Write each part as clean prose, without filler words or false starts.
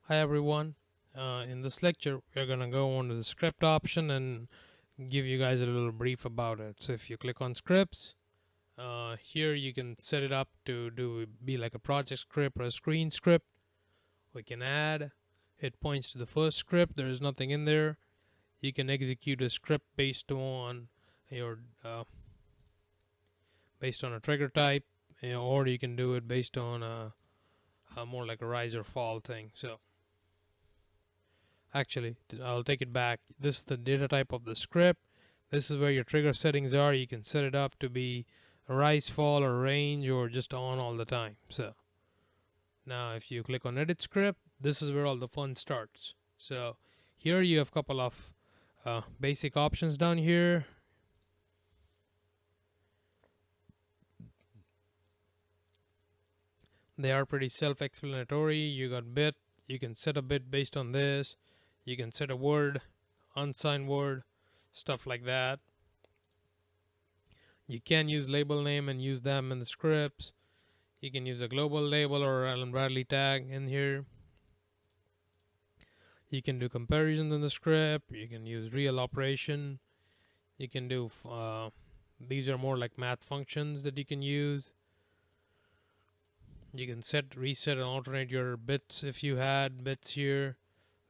Hi everyone. In this lecture, we're gonna go on to the script option and give you guys a little brief about it. So if you click on scripts, here you can set it up to be like a project script or a screen script. We can add. It points to the first script. There is nothing in there. You can execute a script your uh, based on a trigger type, or you can do it based on a more like a rise or fall thing. So actually, I'll take it back. This is the data type of the script. This is where your trigger settings are. You can set it up to be a rise, fall, or range, or just on all the time. So now if you click on edit script, this is where all the fun starts. So here you have a couple of basic options down here. They are pretty self-explanatory. You got bit. You can set a bit based on this. You can set a word, unsigned word, stuff like that. You can use label name and use them in the scripts. You can use a global label or Allen Bradley tag in here. You can do comparisons in the script. You can use real operation. You can do these are more like math functions that you can use. You can set, reset, and alternate your bits if you had bits here.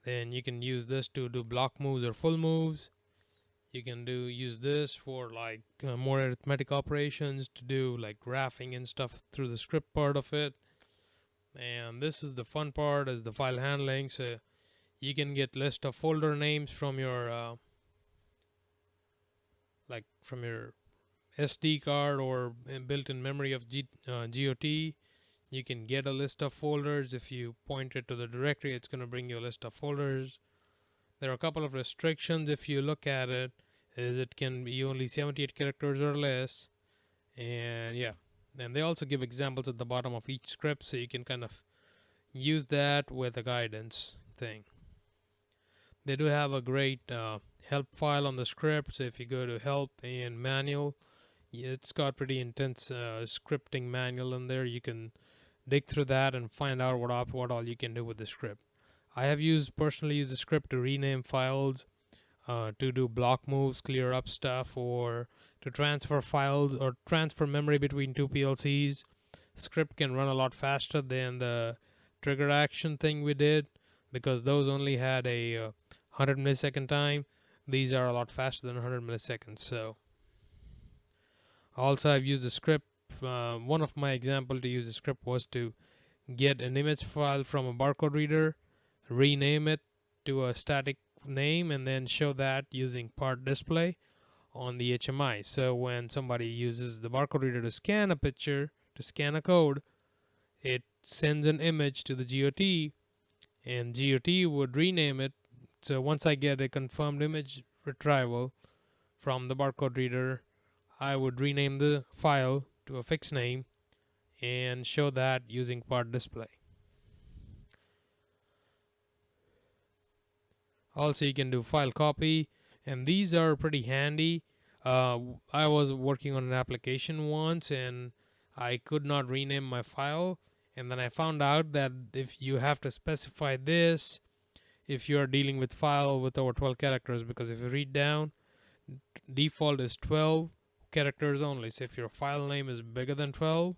Then you can use this to do block moves or full moves. You can use this for like more arithmetic operations to do like graphing and stuff through the script part of it. And this is the fun part, is the file handling. So you can get list of folder names from your from your SD card or built-in memory of GOT. You can get a list of folders. If you point it to the directory, it's going to bring you a list of folders. There are a couple of restrictions if you look at it, is it can be only 78 characters or less. And yeah, and they also give examples at the bottom of each script, so you can kind of use that with a guidance thing. They do have a great help file on the script, so if you go to help and manual, it's got pretty intense scripting manual in there. You can dig through that and find out what all you can do with the script. I have personally used the script to rename files, to do block moves, clear up stuff, or to transfer files or transfer memory between two PLCs. Script can run a lot faster than the trigger action thing we did, because those only had a 100 millisecond time. These are a lot faster than 100 milliseconds. So also I've used the script. One of my example to use the script was to get an image file from a barcode reader, rename it to a static name, and then show that using part display on the HMI. So when somebody uses the barcode reader to scan a picture, to scan a code, it sends an image to the GOT, and GOT would rename it. So once I get a confirmed image retrieval from the barcode reader, I would rename the file to a fixed name and show that using part display. Also, you can do file copy, and these are pretty handy. I was working on an application once, and I could not rename my file, and then I found out that if you have to specify this if you are dealing with file with over 12 characters, because if you read down, default is 12 characters only. So if your file name is bigger than 12,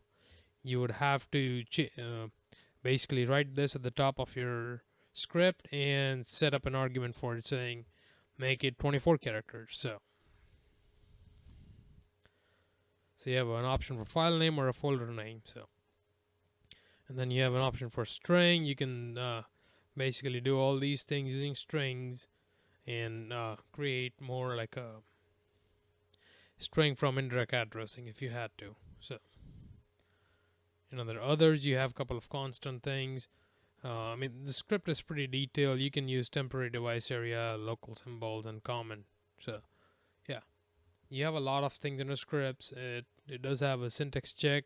you would have to basically write this at the top of your script and set up an argument for it saying make it 24 characters. So you have an option for file name or a folder name. And then you have an option for string. You can basically do all these things using strings and create more like a string from indirect addressing if you had to. So there are others. You have a couple of constant things. I mean, the script is pretty detailed. You can use temporary device area, local symbols, and comment. So yeah, you have a lot of things in the scripts. It does have a syntax check.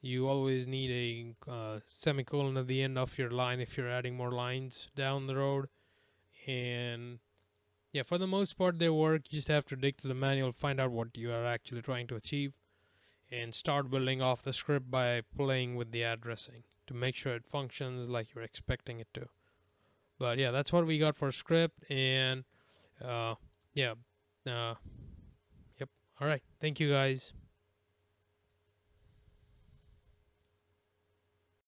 You always need a semicolon at the end of your line if you're adding more lines down the road. And yeah, for the most part they work. You just have to dig to the manual, find out what you are actually trying to achieve, and start building off the script by playing with the addressing to make sure it functions like you're expecting it to. But yeah, that's what we got for script. And yeah, uh, yep. All right. Thank you guys.